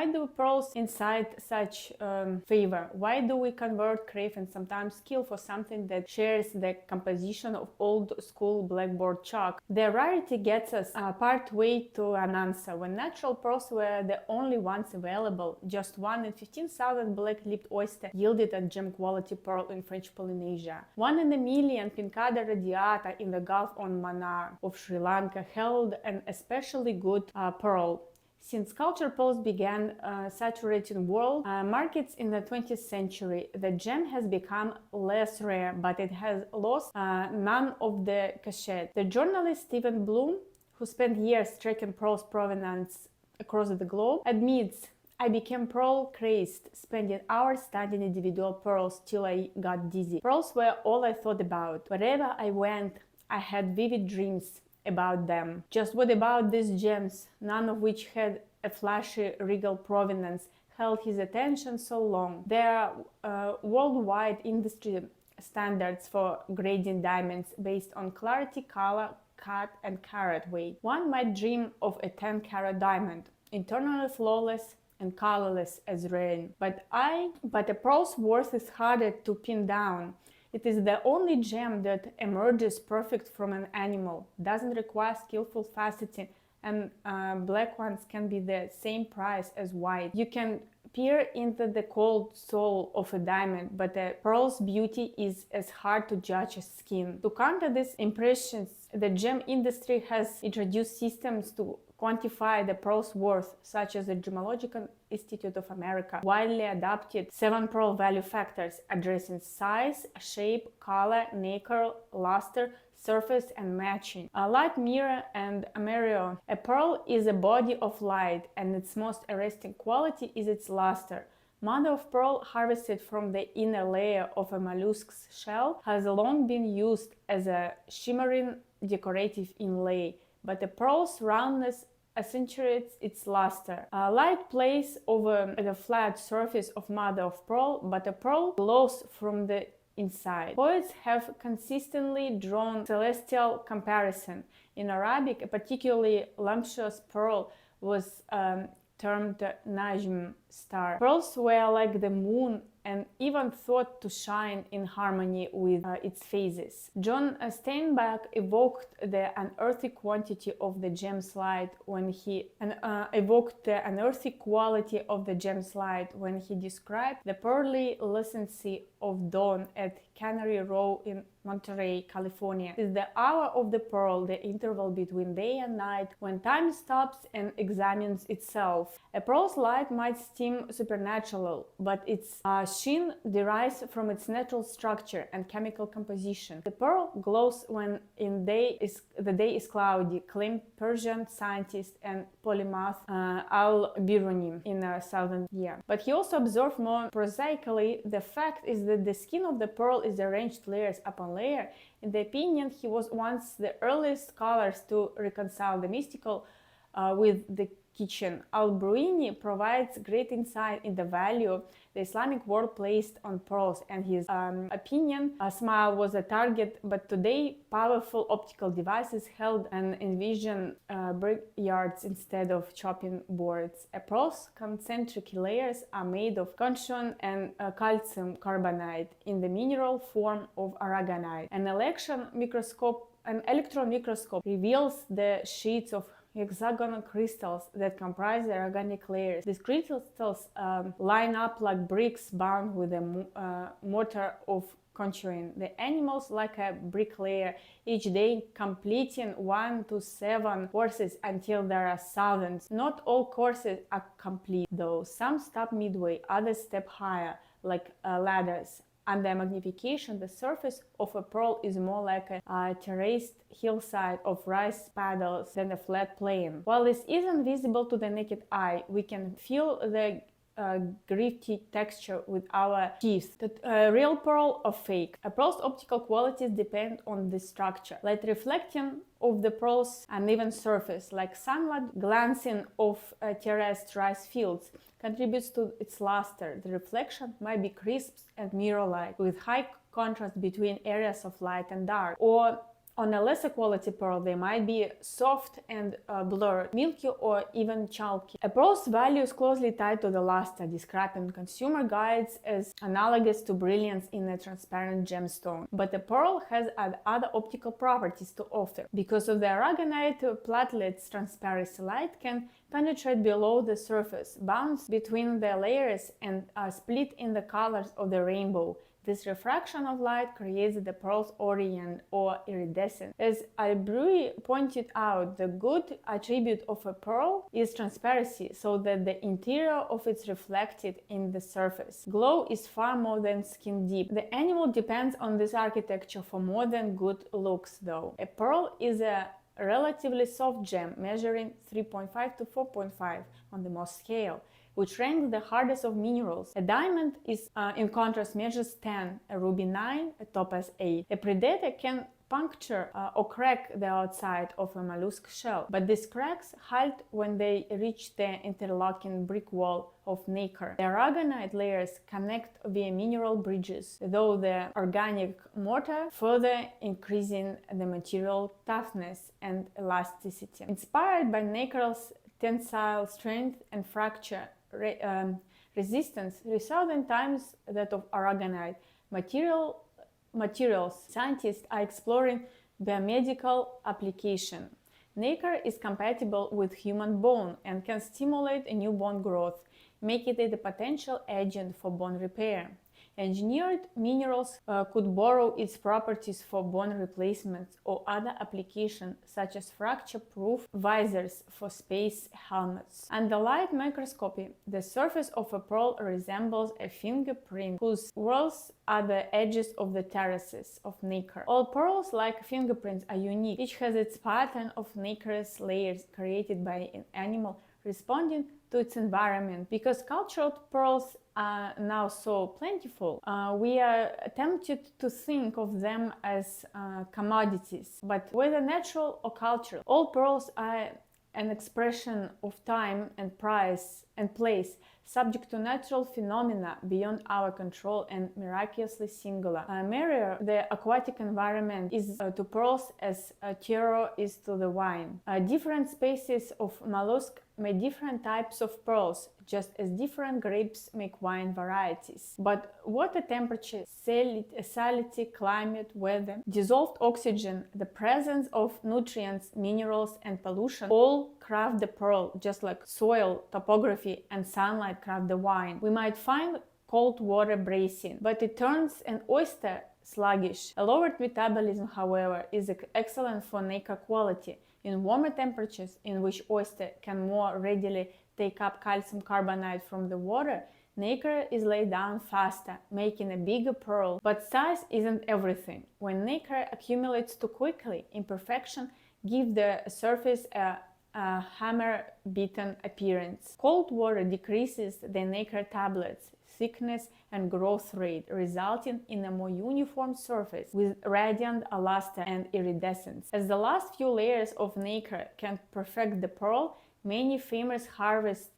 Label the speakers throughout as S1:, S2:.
S1: Why do pearls incite such favor? Why do we convert, crave, and sometimes kill for something that shares the composition of old school blackboard chalk? The rarity gets us part way to an answer. When natural pearls were the only ones available, just 1 in 15,000 black-lipped oyster yielded a gem-quality pearl in French Polynesia. 1 in a million Pincada radiata in the Gulf on Mannar of Sri Lanka held an especially good pearl. Since cultured pearls began saturating world markets in the 20th century, the gem has become less rare, but it has lost none of the cachet. The journalist Stephen Bloom, who spent years tracking pearls' provenance across the globe, admits, "I became pearl crazed, spending hours studying individual pearls till I got dizzy. Pearls were all I thought about. Wherever I went, I had vivid dreams about them. Just what about these gems, none of which had a flashy regal provenance, held his attention so long? There are worldwide industry standards for grading diamonds based on clarity, color, cut, and carat weight. One might dream of a 10-carat diamond, internally flawless and colorless as rain. But a pearl's worth is harder to pin down. It is the only gem that emerges perfect from an animal, doesn't require skillful faceting, and black ones can be the same price as white. You can peer into the cold soul of a diamond, but a pearl's beauty is as hard to judge as skin. To counter these impressions, the gem industry has introduced systems to quantify the pearl's worth, such as the Gemological Institute of America widely adopted 7 pearl value factors addressing size, shape, color, nacre, luster, surface, and matching. A light mirror and a mirror. A pearl is a body of light, and its most arresting quality is its luster. Mother of pearl, harvested from the inner layer of a mollusk's shell, has long been used as a shimmering decorative inlay, but the pearl's roundness accentuates its luster. Light plays over the flat surface of mother of pearl, but the pearl glows from the inside. Poets have consistently drawn celestial comparison. In Arabic, a particularly lumptuous pearl was termed Najm, star. Pearls were like the moon and even thought to shine in harmony with its phases. John Steinbeck evoked the unearthly quantity of the gem's light when he evoked the unearthly quality of the gem's light when he described the pearly lucency of dawn at Canary Row in Monterey, California. It is the hour of the pearl, the interval between day and night, when time stops and examines itself. A pearl's light might seem supernatural, but its sheen derives from its natural structure and chemical composition. The pearl glows when the day is cloudy, claimed Persian scientist and polymath al-Biruni in a southern year. But he also observed more prosaically the fact is that the skin of the pearl is arranged layers upon layer. In the opinion, he was once the earliest scholars to reconcile the mystical with the kitchen. Al-Biruni provides great insight in the value the Islamic world placed on pearls, and his opinion, a smile was a target, but today powerful optical devices held and envision brickyards instead of chopping boards. A pearl's concentric layers are made of conchon and calcium carbonate in the mineral form of aragonite. An electron microscope reveals the sheets of hexagonal crystals that comprise the organic layers. These crystals line up like bricks bound with a mortar of conchuin. The animals like a bricklayer, each day completing 1 to 7 courses until there are thousands. Not all courses are complete though. Some stop midway, others step higher, like ladders. Under magnification, the surface of a pearl is more like a terraced hillside of rice paddles than a flat plain. While this isn't visible to the naked eye, we can feel the gritty texture with our teeth. The real pearl or fake. A pearl's optical qualities depend on the structure. Light reflecting of the pearl's uneven surface, like sunlight glancing off terraced rice fields, contributes to its luster. The reflection might be crisp and mirror-like, with high contrast between areas of light and dark, or On a lesser quality pearl, they might be soft and blurred, milky or even chalky. A pearl's value is closely tied to the luster, described in consumer guides as analogous to brilliance in a transparent gemstone. But a pearl has other optical properties to offer. Because of the aragonite platelets, transparency light can penetrate below the surface, bounce between the layers, and split in the colors of the rainbow. This refraction of light creates the pearl's orient or iridescence. As Albrecht pointed out, the good attribute of a pearl is transparency, so that the interior of it is reflected in the surface. Glow is far more than skin deep. The animal depends on this architecture for more than good looks, though. A pearl is a relatively soft gem, measuring 3.5 to 4.5 on the Mohs scale, which ranks the hardest of minerals. A diamond is, in contrast, measures 10, a ruby 9, a topaz 8. A predator can puncture or crack the outside of a mollusk shell, but these cracks halt when they reach the interlocking brick wall of nacre. The aragonite layers connect via mineral bridges, though the organic mortar further increasing the material toughness and elasticity. Inspired by nacre's tensile strength and fracture resistance, 3,000 times that of aragonite materials, scientists are exploring biomedical application. Nacre is compatible with human bone and can stimulate a new bone growth, making it a potential agent for bone repair. Engineered minerals could borrow its properties for bone replacements or other applications, such as fracture-proof visors for space helmets. Under light microscopy, the surface of a pearl resembles a fingerprint whose whorls are the edges of the terraces of nacre. All pearls, like fingerprints, are unique. Each has its pattern of nacreous layers created by an animal responding to its environment. Because cultured pearls are now so plentiful, we are tempted to think of them as commodities. But whether natural or cultural, all pearls are an expression of time and price and place, subject to natural phenomena beyond our control and miraculously singular. Mirror the aquatic environment is to pearls as terror is to the wine. Different species of mollusk make different types of pearls, just as different grapes make wine varieties. But water temperature, salinity, climate, weather, dissolved oxygen, the presence of nutrients, minerals, and pollution all craft the pearl, just like soil, topography, and sunlight craft the wine. We might find cold water bracing, but it turns an oyster sluggish. A lowered metabolism, however, is excellent for nacre quality. In warmer temperatures, in which oyster can more readily take up calcium carbonate from the water, nacre is laid down faster, making a bigger pearl. But size isn't everything. When nacre accumulates too quickly, imperfection gives the surface a hammer-beaten appearance. Cold water decreases the nacre tablets thickness and growth rate, resulting in a more uniform surface with radiant luster and iridescence. As the last few layers of nacre can perfect the pearl, many farmers harvest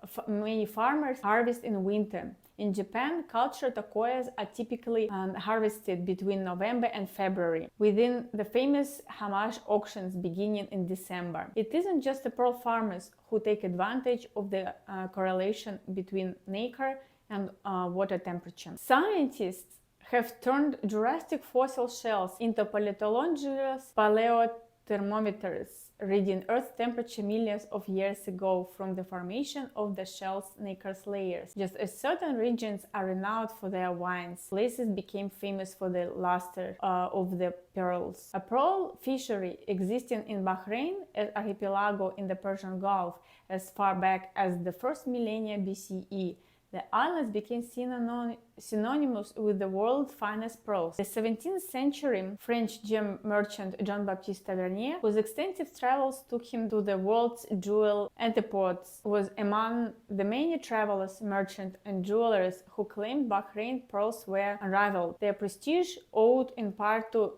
S1: in winter. In Japan, cultured aquariums are typically harvested between November and February, within the famous Hamash auctions beginning in December. It isn't just the pearl farmers who take advantage of the correlation between nacre and water temperature. Scientists have turned Jurassic fossil shells into paleontologists' paleothermometers, reading Earth temperature millions of years ago from the formation of the shell's nacreous layers. Just as certain regions are renowned for their wines, places became famous for the luster of the pearls. A pearl fishery existing in Bahrain, an archipelago in the Persian Gulf, as far back as the first millennia BCE. The islands became synonymous with the world's finest pearls. The 17th century French gem merchant Jean-Baptiste Tavernier, whose extensive travels took him to the world's jewel antipodes, was among the many travelers, merchants, and jewelers who claimed Bahrain pearls were unrivaled. Their prestige owed in part to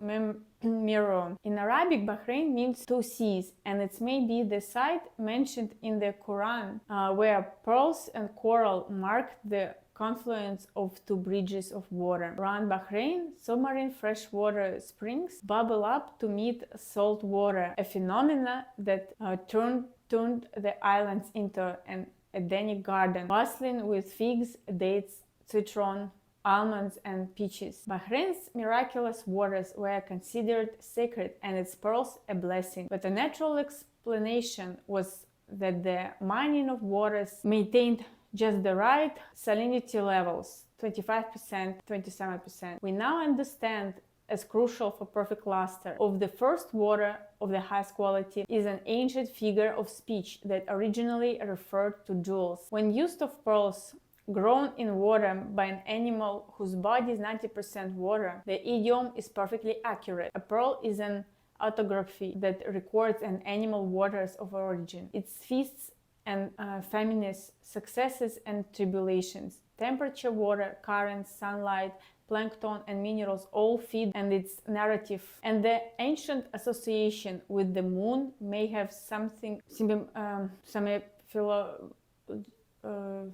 S1: Miro. In Arabic, Bahrain means two seas, and it may be the site mentioned in the Quran where pearls and coral marked the confluence of two bridges of water. Around Bahrain, submarine freshwater springs bubble up to meet salt water, a phenomenon that turned the islands into an Edenic garden, bustling with figs, dates, citron, almonds, and peaches. Bahrain's miraculous waters were considered sacred and its pearls a blessing, but the natural explanation was that the mining of waters maintained just the right salinity levels, 25%, 27%. We now understand as crucial for perfect luster of the first water of the highest quality is an ancient figure of speech that originally referred to jewels. When used of pearls grown in water by an animal whose body is 90% water, the idiom is perfectly accurate. A pearl is an autography that records an animal waters of origin, its feasts and famines, successes and tribulations. Temperature, water, currents, sunlight, plankton and minerals all feed and its narrative, and the ancient association with the moon may have some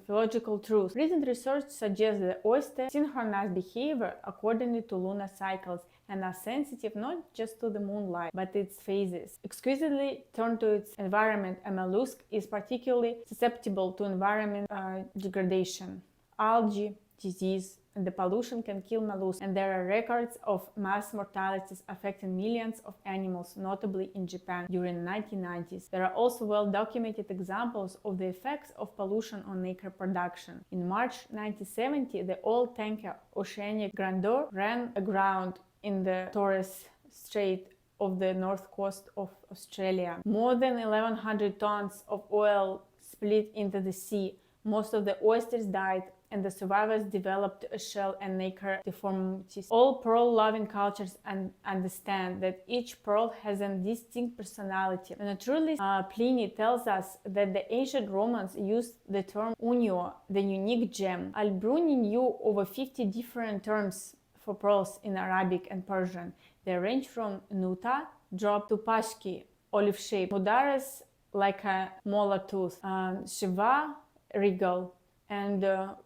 S1: philological truth. Recent research suggests that oysters synchronize behavior according to lunar cycles and are sensitive not just to the moonlight but its phases. Exquisitely turned to its environment, a mollusk is particularly susceptible to environment degradation. Algae, disease, and the pollution can kill mollusks, and there are records of mass mortalities affecting millions of animals, notably in Japan during the 1990s. There are also well-documented examples of the effects of pollution on nacre production. In March 1970, the oil tanker Oceanic Grandeur ran aground in the Torres Strait of the north coast of Australia. More than 1,100 tons of oil split into the sea. Most of the oysters died, and the survivors developed shell and nacre deformities. All pearl-loving cultures understand that each pearl has a distinct personality. The naturalist Pliny tells us that the ancient Romans used the term unio, the unique gem. Al-Bruni knew over 50 different terms for pearls in Arabic and Persian. They range from nuta, drop, to pashki, olive-shaped, mudaris, like a molar tooth, shiva, regal, and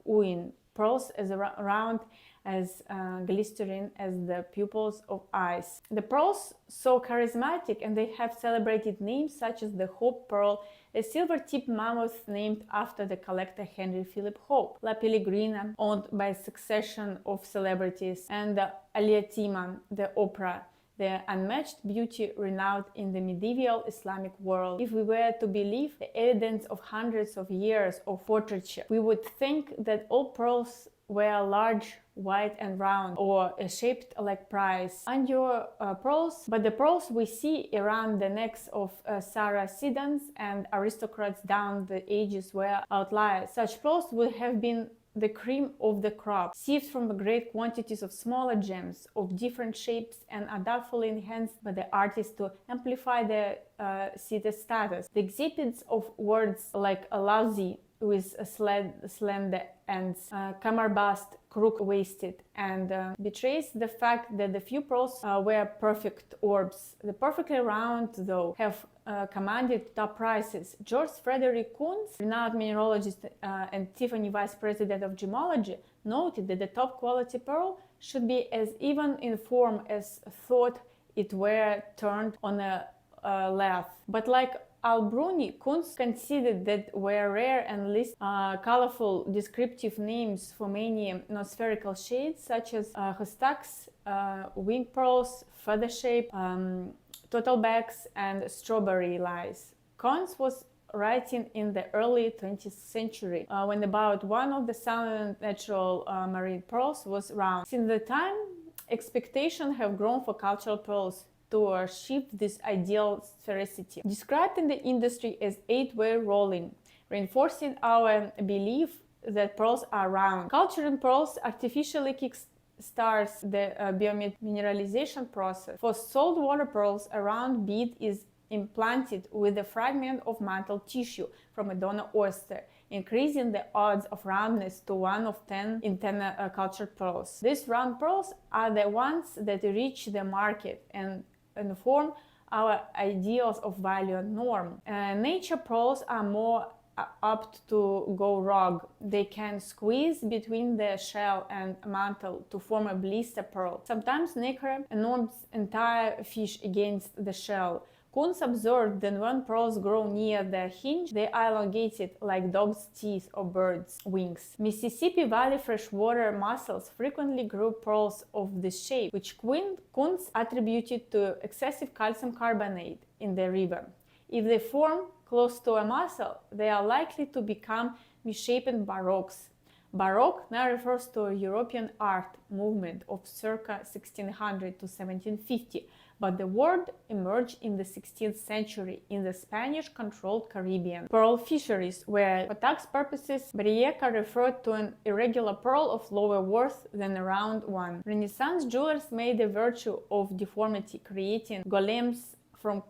S1: uin, pearls as round as glistering as the pupils of eyes. The pearls so charismatic, and they have celebrated names such as the Hope Pearl, a silver-tipped mammoth named after the collector Henry Philip Hope, La Pellegrina, owned by a succession of celebrities, and Aliatima, the opera, the unmatched beauty renowned in the medieval Islamic world. If we were to believe the evidence of hundreds of years of portraiture, we would think that all pearls were large, white and round, or shaped like prize. Andure pearls, but the pearls we see around the necks of Saracens and aristocrats down the ages were outliers. Such pearls would have been the cream of the crop, sieved from great quantities of smaller gems of different shapes and adaptfully enhanced by the artist to amplify their status. The exhibits of words like lousy with slender ends, cummerbund, crook-waisted, and betrays the fact that the few pearls were perfect orbs. The perfectly round, though, have commanded top prices. George Frederick Kunz, renowned mineralogist and Tiffany vice president of gemology, noted that the top quality pearl should be as even in form as thought it were turned on a lathe. But like Al-Bruni, Kunz considered that were rare and least colorful descriptive names for many non-spherical shades such as hustaks, wing pearls, feather-shaped, totalbacks, and strawberry lies. Kunz was writing in the early 20th century when about one of the sound natural marine pearls was round. Since the time, expectations have grown for cultural pearls to shift this ideal sphericity. Described in the industry as 8-way rolling, reinforcing our belief that pearls are round. Culturing pearls artificially kickstarts the biomineralization process. For saltwater pearls, a round bead is implanted with a fragment of mantle tissue from a donor oyster, increasing the odds of roundness to 1 of 10 in 10 cultured pearls. These round pearls are the ones that reach the market and inform our ideals of value and norm. Nature pearls are more apt to go rogue. They can squeeze between the shell and mantle to form a blister pearl. Sometimes nacre enorms entire fish against the shell. Kuhns observed that when pearls grow near the hinge, they are elongated like dog's teeth or bird's wings. Mississippi Valley freshwater mussels frequently grew pearls of this shape, which Kuhns attributed to excessive calcium carbonate in the river. If they form close to a mussel, they are likely to become reshaped baroques. Baroque now refers to a European art movement of circa 1600 to 1750, but the word emerged in the 16th century in the Spanish-controlled Caribbean. Pearl fisheries, where for tax purposes, baroque referred to an irregular pearl of lower worth than a round one. Renaissance jewelers made a virtue of deformity, creating golems from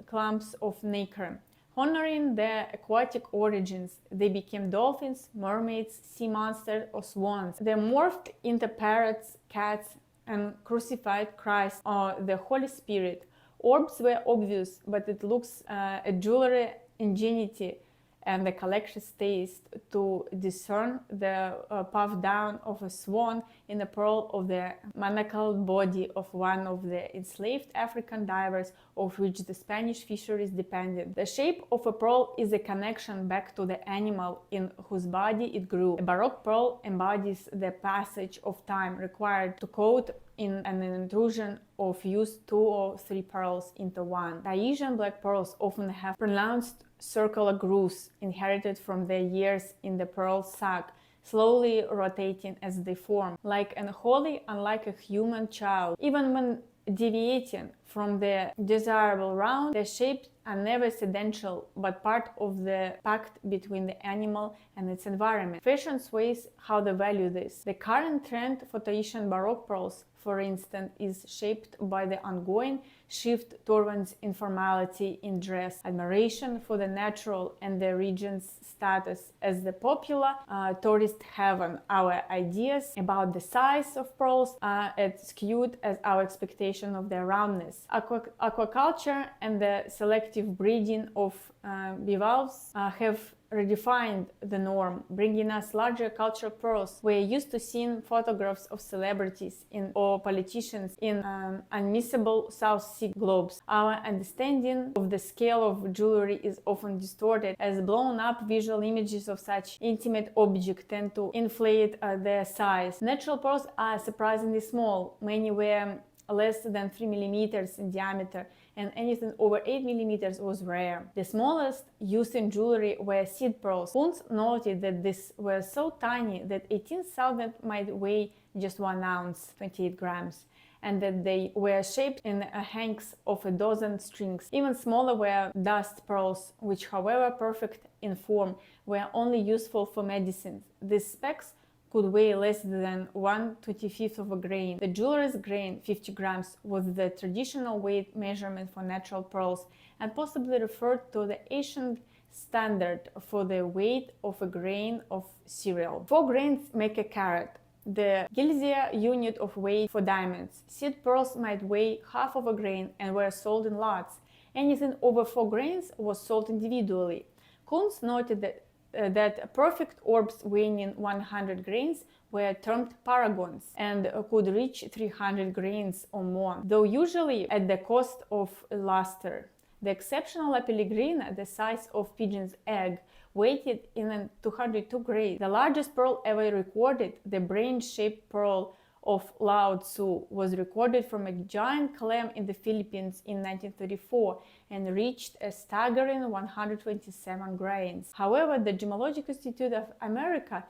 S1: clumps of nacre. Honoring their aquatic origins, they became dolphins, mermaids, sea monsters, or swans. They morphed into parrots, cats, and crucified Christ or the Holy Spirit. Orbs were obvious, but it looks at jewelry ingenuity and the collector's taste to discern the puff down of a swan in the pearl of the manacled body of one of the enslaved African divers of which the Spanish fisheries depended. The shape of a pearl is a connection back to the animal in whose body it grew. A baroque pearl embodies the passage of time required to coat in an intrusion of use 2 or 3 pearls into one. Tahitian black pearls often have pronounced circular grooves inherited from their years in the pearl sac, slowly rotating as they form, like an wholly unlike a human child. Even when deviating from the desirable round, their shapes are never accidental but part of the pact between the animal and its environment. Fashion sways how they value this. The current trend for Tahitian baroque pearls, for instance, is shaped by the ongoing shift towards informality in dress, admiration for the natural, and the region's status as the popular tourist haven. Our ideas about the size of pearls are as skewed as our expectation of their roundness. Aquaculture and the selective breeding of bivalves have redefined the norm, bringing us larger cultural pearls. We're used to seeing photographs of celebrities or politicians in unmissable South Sea globes. Our understanding of the scale of jewelry is often distorted, as blown-up visual images of such intimate objects tend to inflate their size. Natural pearls are surprisingly small. Many were less than 3 millimeters in diameter, and anything over 8 millimeters was rare. The smallest used in jewelry were seed pearls. Kuhns noted that these were so tiny that 18,000 might weigh just 1 ounce, 28 grams, and that they were shaped in hanks of a dozen strings. Even smaller were dust pearls, which, however perfect in form, were only useful for medicine. These specks could weigh less than 1/25 of a grain. The jeweler's grain, 50 grams, was the traditional weight measurement for natural pearls and possibly referred to the ancient standard for the weight of a grain of cereal. 4 grains make a carat, the Gilzia unit of weight for diamonds. Seed pearls might weigh half of a grain and were sold in lots. Anything over 4 grains was sold individually. Kuhns noted that perfect orbs weighing 100 grains were termed paragons and could reach 300 grains or more, though usually at the cost of luster. The exceptional La Pellegrina, the size of pigeon's egg, weighed in 202 grains. The largest pearl ever recorded, the brain-shaped pearl of Lao Tzu, was recorded from a giant clam in the Philippines in 1934 and reached a staggering 127 grains. However, the Gemological Institute of America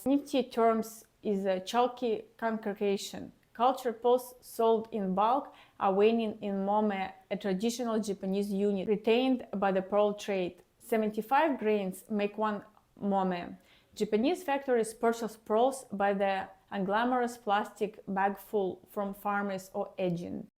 S1: nifty terms is a chalky concretion. Cultured pearls sold in bulk are weighing in momme, a traditional Japanese unit retained by the pearl trade. 75 grains make 1 momme. Japanese factories purchase pearls by the unglamorous plastic bagful from farmers or agents.